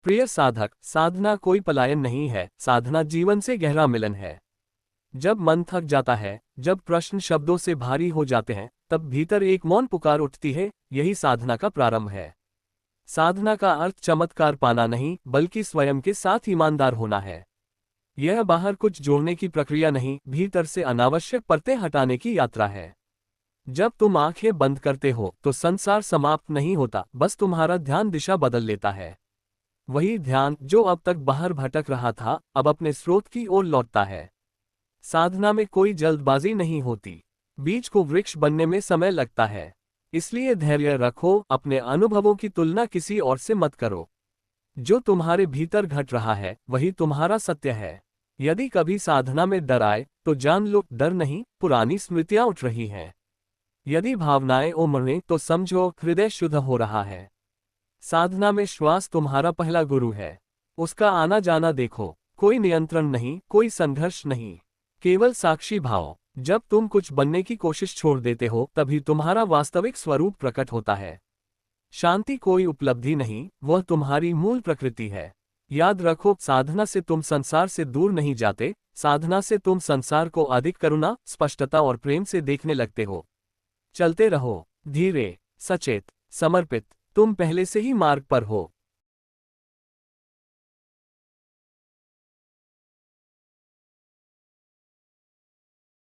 प्रिय साधक, साधना कोई पलायन नहीं है, साधना जीवन से गहरा मिलन है। जब मन थक जाता है, जब प्रश्न शब्दों से भारी हो जाते हैं, तब भीतर एक मौन पुकार उठती है, यही साधना का प्रारंभ है। साधना का अर्थ चमत्कार पाना नहीं, बल्कि स्वयं के साथ ईमानदार होना है। यह बाहर कुछ जोड़ने की प्रक्रिया नहीं, भीतर से अनावश्यक परतें हटाने की यात्रा है। जब तुम आंखें बंद करते हो, तो संसार समाप्त नहीं होता, बस तुम्हारा ध्यान दिशा बदल लेता है। वही ध्यान जो अब तक बाहर भटक रहा था, अब अपने स्रोत की ओर लौटता है। साधना में कोई जल्दबाजी नहीं होती। बीज को वृक्ष बनने में समय लगता है। इसलिए धैर्य रखो, अपने अनुभवों की तुलना किसी और से मत करो। जो तुम्हारे भीतर घट रहा है, वही तुम्हारा सत्य है। यदि कभी साधना में डर आए, तो जान लो, डर नहीं, पुरानी स्मृतियां उठ रही हैं। यदि भावनाएं उमड़ें, तो समझो, हृदय शुद्ध हो रहा है। साधना में श्वास तुम्हारा पहला गुरु है। उसका आना जाना देखो, कोई नियंत्रण नहीं, कोई संघर्ष नहीं, केवल साक्षी भाव। जब तुम कुछ बनने की कोशिश छोड़ देते हो, तभी तुम्हारा वास्तविक स्वरूप प्रकट होता है। शांति कोई उपलब्धि नहीं, वह तुम्हारी मूल प्रकृति है। याद रखो, साधना से तुम संसार से दूर नहीं जाते, साधना से तुम संसार को अधिक करुणा, स्पष्टता और प्रेम से देखने लगते हो। चलते रहो, धीरे, सचेत, समर्पित। तुम पहले से ही मार्ग पर हो।